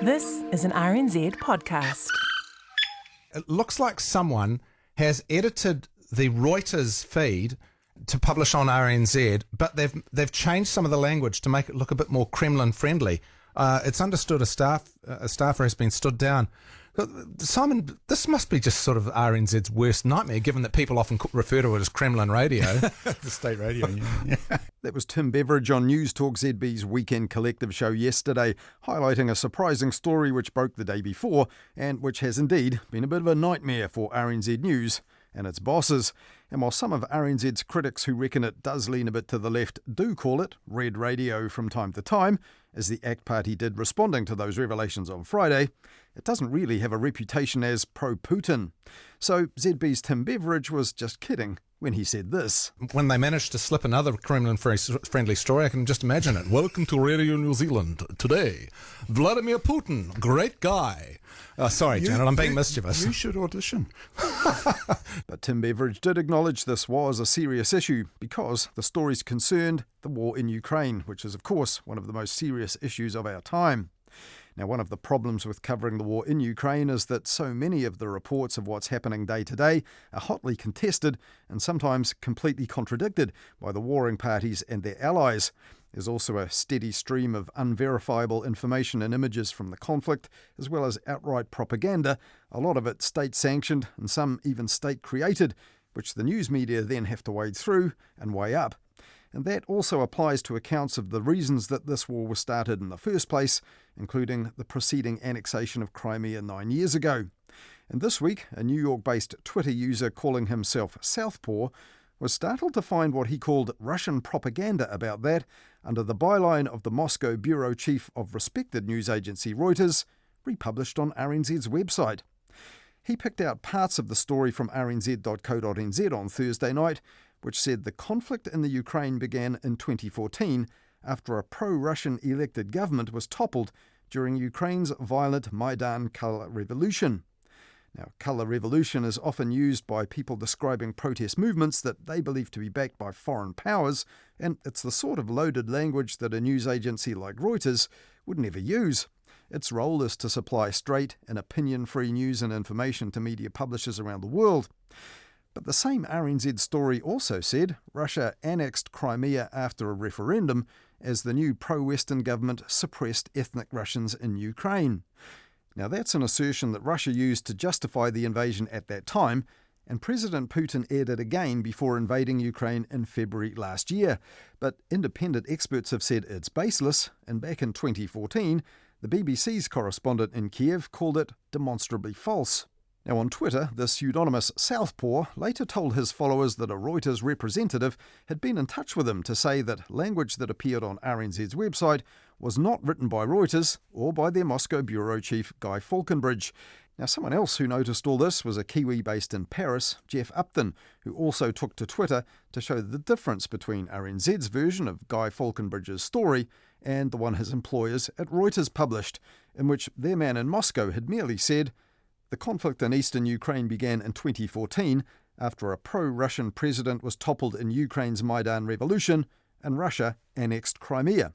This is an RNZ podcast. It looks like someone has edited the Reuters feed to publish on RNZ, but they've changed some of the language to make it look a bit more Kremlin-friendly. It's understood a staffer has been stood down. Simon, this must be just sort of RNZ's worst nightmare, given that people often refer to it as Kremlin radio. The state radio, yeah. That was Tim Beveridge on News Talk ZB's Weekend Collective show yesterday, highlighting a surprising story which broke the day before and which has indeed been a bit of a nightmare for RNZ News and its bosses. And while some of RNZ's critics who reckon it does lean a bit to the left do call it red radio from time to time, as the ACT Party did responding to those revelations on Friday, it doesn't really have a reputation as pro-Putin. So ZB's Tim Beveridge was just kidding when he said this. When they managed to slip another Kremlin-friendly story, I can just imagine it. Welcome to Radio New Zealand. Today, Vladimir Putin, great guy. Oh, sorry, Janet, I'm being mischievous. You should audition. But Tim Beveridge did acknowledge this was a serious issue because the stories concerned the war in Ukraine, which is, of course, one of the most serious issues of our time. Now, one of the problems with covering the war in Ukraine is that so many of the reports of what's happening day to day are hotly contested and sometimes completely contradicted by the warring parties and their allies. There's also a steady stream of unverifiable information and images from the conflict, as well as outright propaganda, a lot of it state-sanctioned and some even state-created, which the news media then have to wade through and weigh up. And that also applies to accounts of the reasons that this war was started in the first place, including the preceding annexation of Crimea 9 years ago. And this week, a New York-based Twitter user calling himself Southpaw was startled to find what he called Russian propaganda about that under the byline of the Moscow bureau chief of respected news agency Reuters, republished on RNZ's website. He picked out parts of the story from rnz.co.nz on Thursday night, which said the conflict in the Ukraine began in 2014 after a pro-Russian elected government was toppled during Ukraine's violent Maidan Colour Revolution. Now, colour revolution is often used by people describing protest movements that they believe to be backed by foreign powers, and it's the sort of loaded language that a news agency like Reuters would never use. Its role is to supply straight and opinion-free news and information to media publishers around the world. But the same RNZ story also said Russia annexed Crimea after a referendum as the new pro-Western government suppressed ethnic Russians in Ukraine. Now that's an assertion that Russia used to justify the invasion at that time, and President Putin aired it again before invading Ukraine in February last year. But independent experts have said it's baseless, and back in 2014, the BBC's correspondent in Kiev called it demonstrably false. Now on Twitter, this pseudonymous Southpaw later told his followers that a Reuters representative had been in touch with him to say that language that appeared on RNZ's website was not written by Reuters or by their Moscow bureau chief Guy Falconbridge. Now someone else who noticed all this was a Kiwi based in Paris, Jeff Upton, who also took to Twitter to show the difference between RNZ's version of Guy Falconbridge's story and the one his employers at Reuters published, in which their man in Moscow had merely said, "The conflict in eastern Ukraine began in 2014 after a pro-Russian president was toppled in Ukraine's Maidan Revolution and Russia annexed Crimea."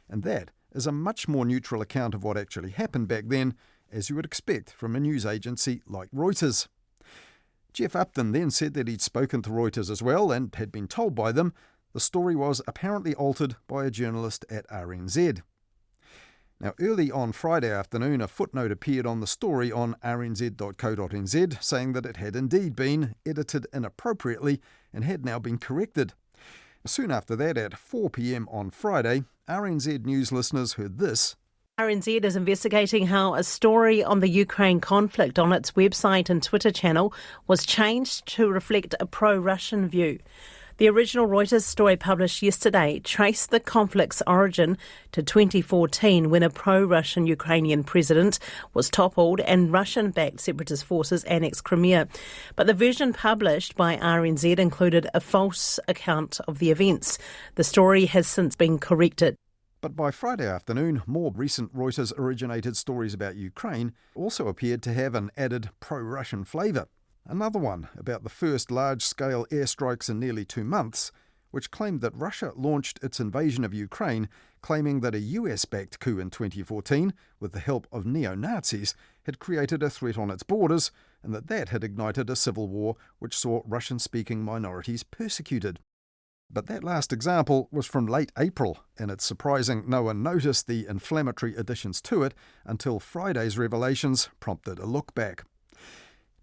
And that is a much more neutral account of what actually happened back then, as you would expect from a news agency like Reuters. Jeff Upton then said that he'd spoken to Reuters as well and had been told by them the story was apparently altered by a journalist at RNZ. Now, early on Friday afternoon, a footnote appeared on the story on rnz.co.nz saying that it had indeed been edited inappropriately and had now been corrected. Soon after that, at 4 p.m. on Friday, RNZ News listeners heard this. RNZ is investigating how a story on the Ukraine conflict on its website and Twitter channel was changed to reflect a pro-Russian view. The original Reuters story published yesterday traced the conflict's origin to 2014 when a pro-Russian Ukrainian president was toppled and Russian-backed separatist forces annexed Crimea. But the version published by RNZ included a false account of the events. The story has since been corrected. But by Friday afternoon, more recent Reuters-originated stories about Ukraine also appeared to have an added pro-Russian flavour. Another one about the first large-scale airstrikes in nearly 2 months, which claimed that Russia launched its invasion of Ukraine claiming that a US-backed coup in 2014, with the help of neo-Nazis, had created a threat on its borders, and that had ignited a civil war which saw Russian-speaking minorities persecuted. But that last example was from late April, and it's surprising no one noticed the inflammatory additions to it until Friday's revelations prompted a look back.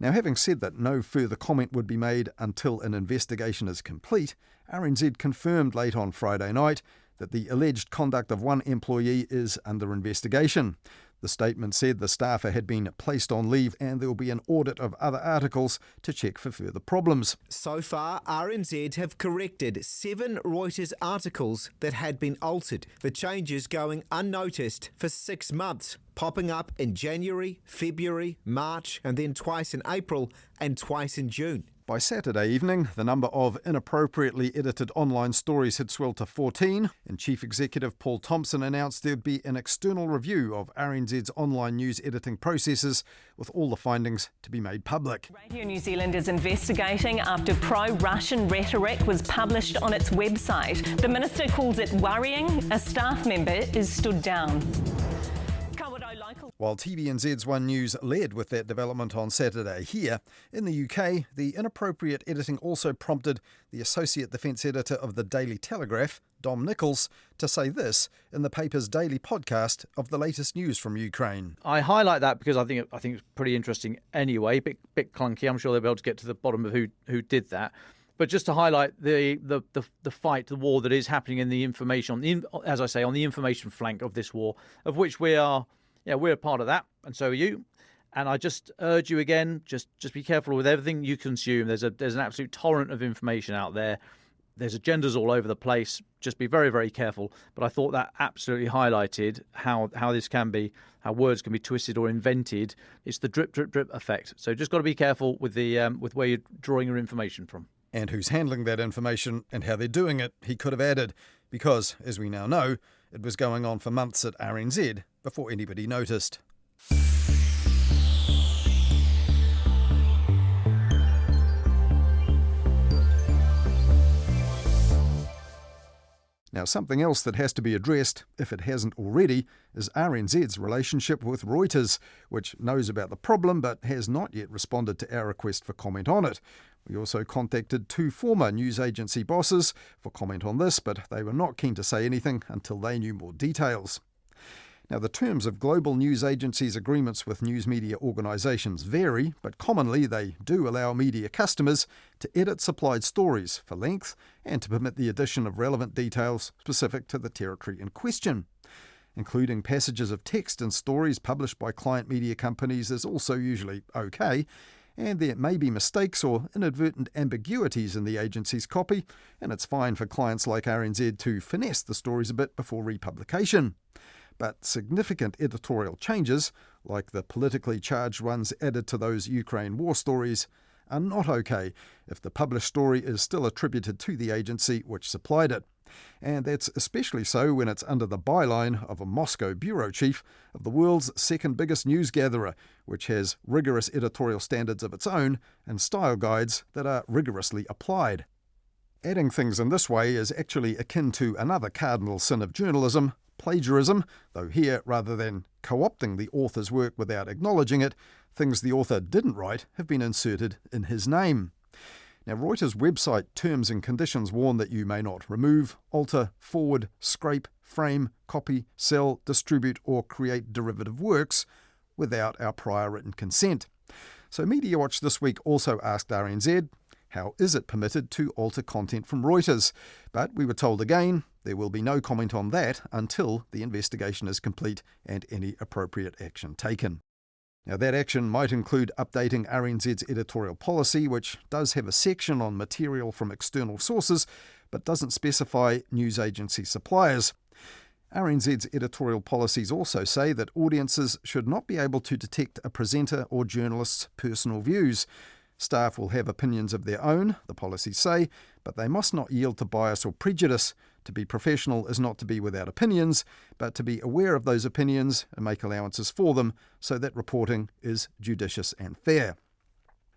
Now, having said that no further comment would be made until an investigation is complete, RNZ confirmed late on Friday night that the alleged conduct of one employee is under investigation. The statement said the staffer had been placed on leave and there will be an audit of other articles to check for further problems. So far, RNZ have corrected 7 Reuters articles that had been altered, the changes going unnoticed for 6 months, popping up in January, February, March, and then twice in April and twice in June. By Saturday evening, the number of inappropriately edited online stories had swelled to 14, and Chief Executive Paul Thompson announced there would be an external review of RNZ's online news editing processes, with all the findings to be made public. Radio New Zealand is investigating after pro-Russian rhetoric was published on its website. The minister calls it worrying. A staff member is stood down. While TVNZ's One News led with that development on Saturday here, in the UK, the inappropriate editing also prompted the Associate Defence Editor of the Daily Telegraph, Dom Nichols, to say this in the paper's daily podcast of the latest news from Ukraine. I highlight that because I think it's pretty interesting anyway, bit clunky. I'm sure they'll be able to get to the bottom of who did that. But just to highlight the fight, the war that is happening in the information, as I say, on the information flank of this war, of which we're a part of that, and so are you. And I just urge you again, just be careful with everything you consume. There's an absolute torrent of information out there. There's agendas all over the place. Just be very, very careful. But I thought that absolutely highlighted how this can be, how words can be twisted or invented. It's the drip, drip, drip effect. So just got to be careful with with where you're drawing your information from. And who's handling that information and how they're doing it, he could have added, because, as we now know, it was going on for months at RNZ before anybody noticed. Now, something else that has to be addressed, if it hasn't already, is RNZ's relationship with Reuters, which knows about the problem but has not yet responded to our request for comment on it. We also contacted 2 former news agency bosses for comment on this, but they were not keen to say anything until they knew more details. Now, the terms of global news agencies' agreements with news media organisations vary, but commonly they do allow media customers to edit supplied stories for length and to permit the addition of relevant details specific to the territory in question. Including passages of text in stories published by client media companies is also usually okay, and there may be mistakes or inadvertent ambiguities in the agency's copy, and it's fine for clients like RNZ to finesse the stories a bit before republication. But significant editorial changes, like the politically charged ones added to those Ukraine war stories, are not okay if the published story is still attributed to the agency which supplied it. And that's especially so when it's under the byline of a Moscow bureau chief of the world's second biggest news gatherer, which has rigorous editorial standards of its own and style guides that are rigorously applied. Adding things in this way is actually akin to another cardinal sin of journalism, plagiarism, though here, rather than co-opting the author's work without acknowledging it, things the author didn't write have been inserted in his name. Now, Reuters' website terms and conditions warn that you may not remove, alter, forward, scrape, frame, copy, sell, distribute, or create derivative works without our prior written consent. So Mediawatch this week also asked RNZ, how is it permitted to alter content from Reuters? But we were told again, there will be no comment on that until the investigation is complete and any appropriate action taken. Now, that action might include updating RNZ's editorial policy, which does have a section on material from external sources, but doesn't specify news agency suppliers. RNZ's editorial policies also say that audiences should not be able to detect a presenter or journalist's personal views. Staff will have opinions of their own, the policies say, but they must not yield to bias or prejudice. To be professional is not to be without opinions, but to be aware of those opinions and make allowances for them so that reporting is judicious and fair.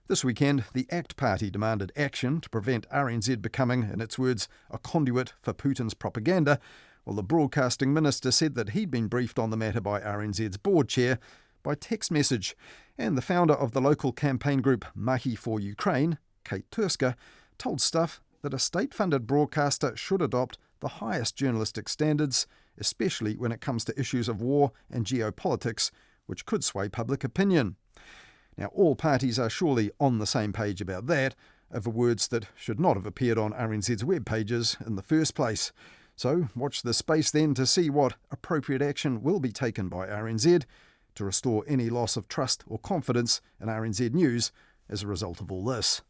This weekend, the ACT Party demanded action to prevent RNZ becoming, in its words, a conduit for Putin's propaganda, Well, the broadcasting minister said that he'd been briefed on the matter by RNZ's board chair by text message, and the founder of the local campaign group Mahi for Ukraine, Kate Turska, told Stuff that a state-funded broadcaster should adopt the highest journalistic standards, especially when it comes to issues of war and geopolitics, which could sway public opinion. Now, all parties are surely on the same page about that, over words that should not have appeared on RNZ's web pages in the first place. So watch this space then to see what appropriate action will be taken by RNZ to restore any loss of trust or confidence in RNZ News as a result of all this.